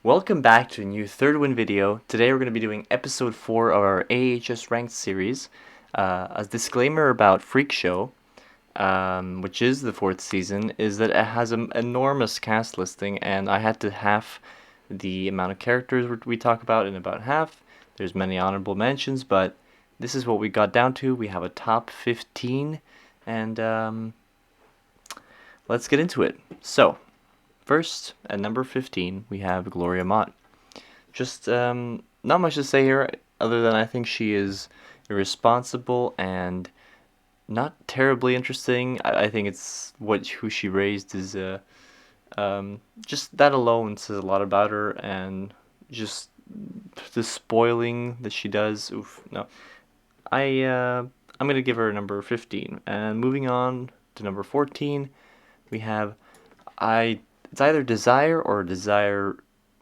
Welcome back to a new third win video. Today we're going to be doing episode 4 of our AHS ranked series. A disclaimer about Freak Show, which is the 4th season, is that it has an enormous cast listing, and I had to half the amount of characters we talk about in about half. There's many honorable mentions, but this is what we got down to. We have a top 15, and let's get into it. So, first, at number 15, we have Gloria Mott. Just not much to say here, other than I think she is irresponsible and not terribly interesting. I think it's who she raised is just that alone says a lot about her, and just the spoiling that she does. Oof, no, I'm gonna give her a number 15. And moving on to number 14, we have I. It's either Desire or Desire.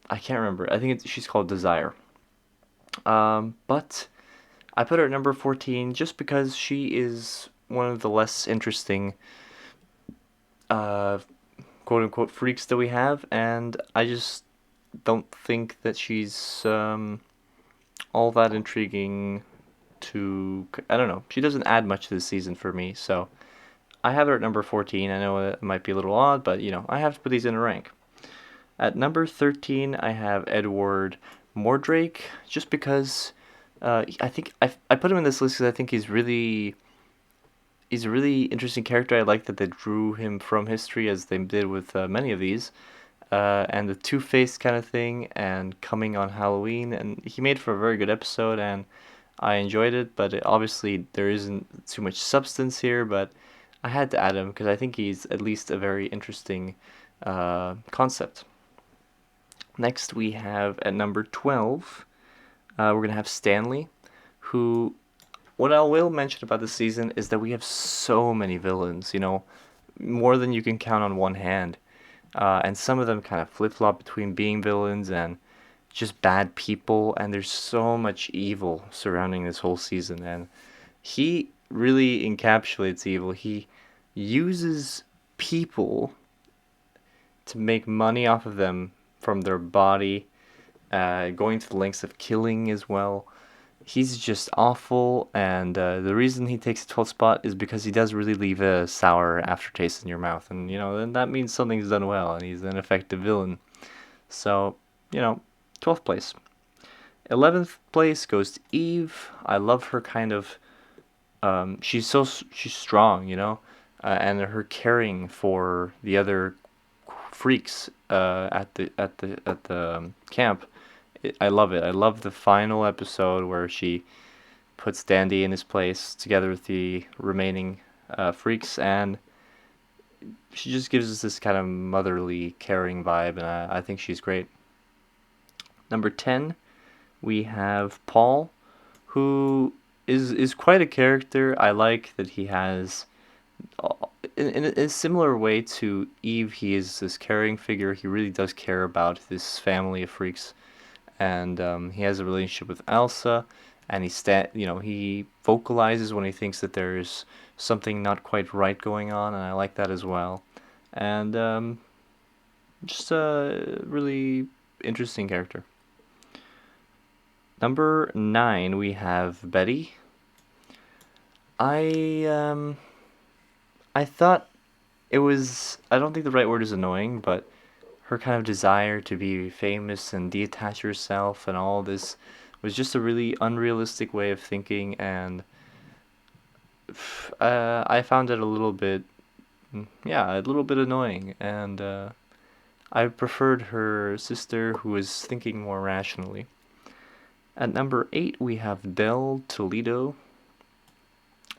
I can't remember. I think she's called Desire. But I put her at number 14 just because she is one of the less interesting, uh, quote unquote, freaks that we have, and I just don't think that she's all that intriguing to. I don't know. She doesn't add much to the season for me, so I have her at number 14. I know it might be a little odd, but I have to put these in a rank. At number 13, I have Edward Mordrake, just because I think I put him in this list because I think he's a really interesting character. I like that they drew him from history as they did with many of these, and the two-faced kind of thing, and coming on Halloween, and he made for a very good episode, and I enjoyed it. But obviously there isn't too much substance here, but I had to add him because I think he's at least a very interesting concept. Next, we have at number 12, we're going to have Stanley, who, what I will mention about this season is that we have so many villains, more than you can count on one hand. And some of them kind of flip flop between being villains and just bad people, and there's so much evil surrounding this whole season. And he really encapsulates evil. He uses people to make money off of them from their body, going to the lengths of killing as well. He's just awful, and the reason he takes the 12th spot is because he does really leave a sour aftertaste in your mouth, and then that means something's done well, and he's an effective villain. So, 12th place. 11th place goes to Eve. I love her kind of. She's strong, and her caring for the other freaks at the camp. I love it. I love the final episode where she puts Dandy in his place together with the remaining freaks, and she just gives us this kind of motherly, caring vibe, and I think she's great. Number 10, we have Paul, who is quite a character. I like that he has, in a similar way to Eve, he is this caring figure. He really does care about this family of freaks, and he has a relationship with Elsa, and he vocalizes when he thinks that there's something not quite right going on, and I like that as well. And just a really interesting character. Number 9, we have Betty. I thought it was, I don't think the right word is annoying, but her kind of desire to be famous and detach herself and all this was just a really unrealistic way of thinking, and I found it a little bit, yeah, a little bit annoying, and I preferred her sister, who was thinking more rationally. At number 8, we have Dell Toledo.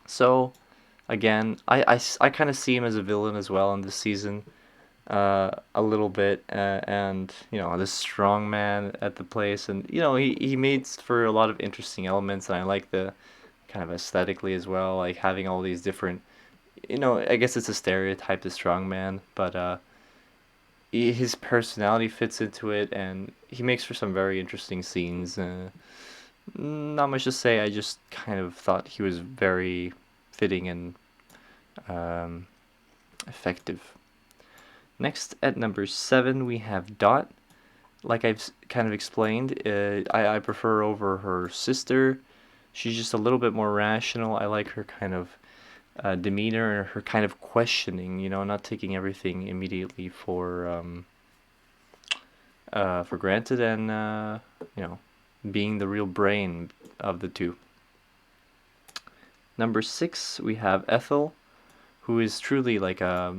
So, again, I kind of see him as a villain as well in this season, a little bit, and this strong man at the place, and he made for a lot of interesting elements, and I like the kind of aesthetically as well, like having all these different, I guess it's a stereotype, the strong man, but his personality fits into it, and he makes for some very interesting scenes. Not much to say. I just kind of thought he was very fitting and effective. Next, at number 7, we have Dot, like I've kind of explained, I prefer over her sister. She's just a little bit more rational. I like her kind of demeanor and her kind of questioning, not taking everything immediately for granted, and you know, being the real brain of the two. Number six, we have Ethel, who is truly like a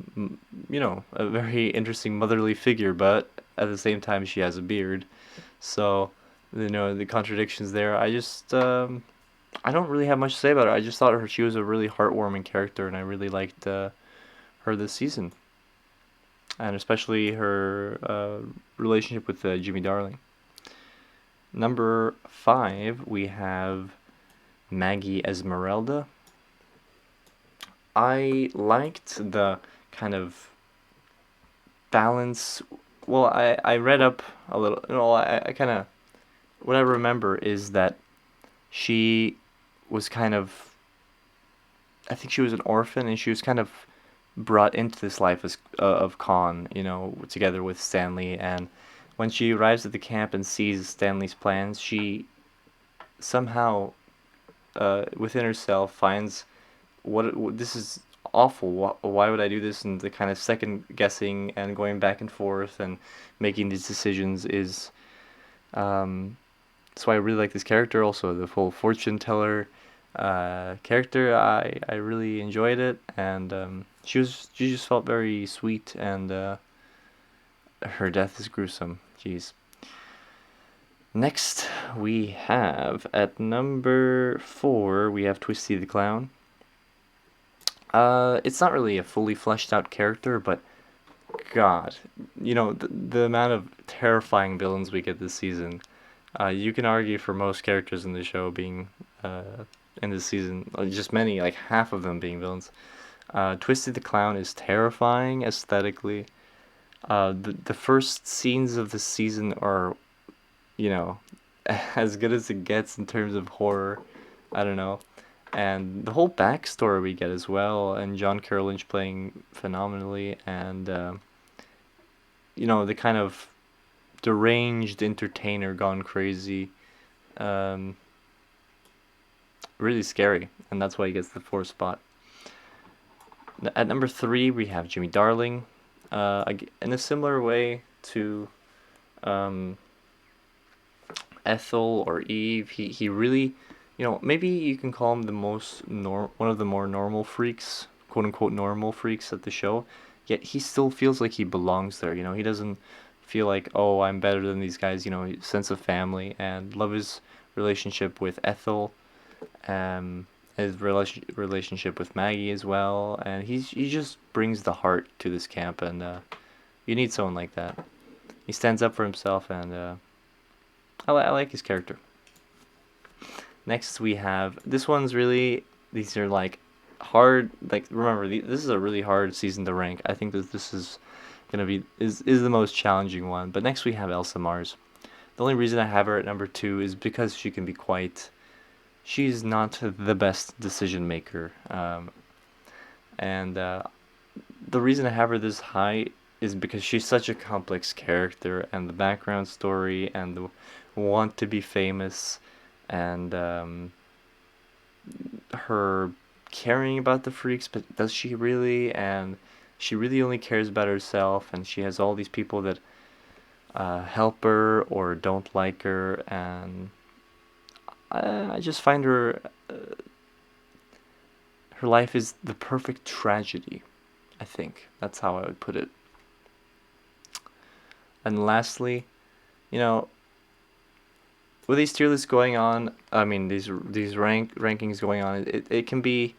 very interesting motherly figure, but at the same time she has a beard. So, the contradictions there. I don't really have much to say about her. I just thought she was a really heartwarming character, and I really liked her this season, and especially her relationship with Jimmy Darling. Number five, we have Maggie Esmeralda. I liked the kind of balance. Well, I read up a little. I kind of, what I remember is that she was kind of, I think she was an orphan, and she was kind of brought into this life of con, together with Stanley. And when she arrives at the camp and sees Stanley's plans, she somehow, within herself, finds this is awful. Why would I do this? And the kind of second guessing and going back and forth and making these decisions is. That's why I really like this character. Also, the full fortune teller character, I really enjoyed it, and she just felt very sweet, and her death is gruesome. Jeez. Next, we have at number 4, we have Twisty the Clown. It's not really a fully fleshed out character, but God, the amount of terrifying villains we get this season. You can argue for most characters in the show being in this season, just many, like half of them being villains. Twisted the Clown is terrifying aesthetically. The first scenes of the season are, you know, as good as it gets in terms of horror. I don't know. And the whole backstory we get as well, and John Carroll Lynch playing phenomenally, and the kind of deranged entertainer gone crazy. Um, really scary, and that's why he gets the 4th spot. At number 3, we have Jimmy Darling. In a similar way to um, Ethel or Eve, he really, maybe you can call him one of the more normal freaks, quote unquote normal freaks at the show. Yet he still feels like he belongs there. He doesn't feel like, oh, I'm better than these guys. Sense of family, and love his relationship with Ethel, his relationship with Maggie as well, and he just brings the heart to this camp, and you need someone like that. He stands up for himself, and I like his character. Next, we have this one's really, these are like hard. Like, remember, this is a really hard season to rank. I think that this is gonna be is the most challenging one. But next we have Elsa Mars. The only reason I have her at number 2 is because she can be quite. She's not the best decision maker, and the reason I have her this high is because she's such a complex character, and the background story, and the want to be famous, and her caring about the freaks, but does she really? And she really only cares about herself, and she has all these people that help her or don't like her, and I just find her life is the perfect tragedy. I think that's how I would put it. And lastly, you know, with these tier lists going on, I mean these rankings going on, it can be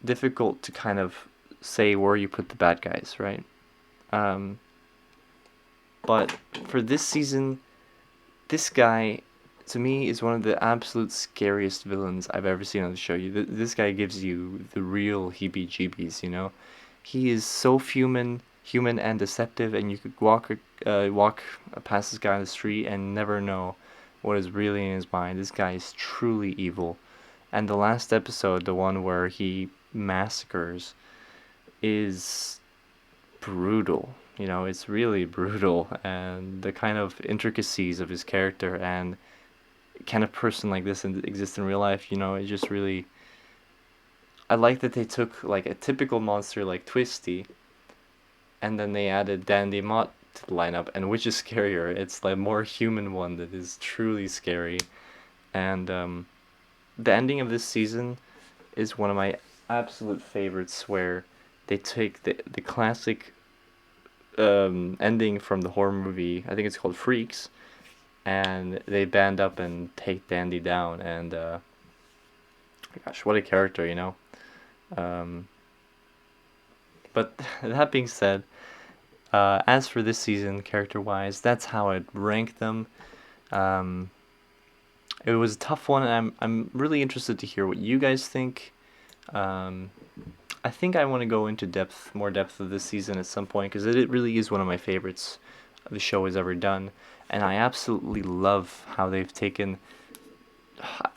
difficult to kind of say where you put the bad guys, right? Um, but for this season, this guy, to me, is one of the absolute scariest villains I've ever seen on the show. This guy gives you the real heebie-jeebies. He is so human and deceptive, and you could walk past this guy on the street and never know what is really in his mind. This guy is truly evil. And the last episode, the one where he massacres, is brutal. you know, it's really brutal, and the kind of intricacies of his character and kind of person like this exists in real life, you know, it just really. I like that they took like a typical monster like Twisty, and then they added Dandy Mott to the lineup, and which is scarier? It's like a more human one that is truly scary, and the ending of this season is one of my absolute favorites, where they take the classic ending from the horror movie. I think it's called Freaks, and they band up and take Dandy down. And gosh, what a character, you know. Um, but that being said, as for this season, character-wise, that's how I'd rank them. Um, it was a tough one, and I'm really interested to hear what you guys think. Um, I think I want to go into more depth of this season at some point, because it really is one of my favorites the show has ever done, and I absolutely love how they've taken.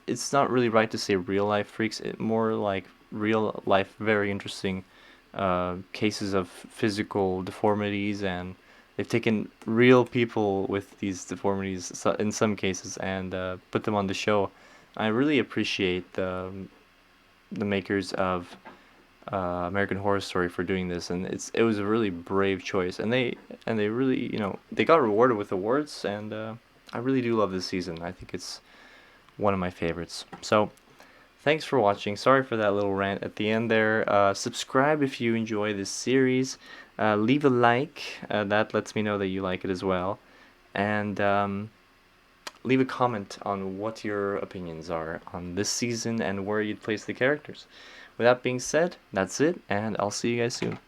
It's not really right to say real life freaks; it more like real life, very interesting cases of physical deformities, and they've taken real people with these deformities in some cases and put them on the show. I really appreciate the makers of American Horror Story for doing this, and it was a really brave choice, and they really, you know, they got rewarded with awards, and I really do love this season. I think it's one of my favorites. So thanks for watching. Sorry for that little rant at the end there. Subscribe if you enjoy this series. Leave a like. That lets me know that you like it as well. And leave a comment on what your opinions are on this season and where you'd place the characters. With that being said, that's it, and I'll see you guys soon.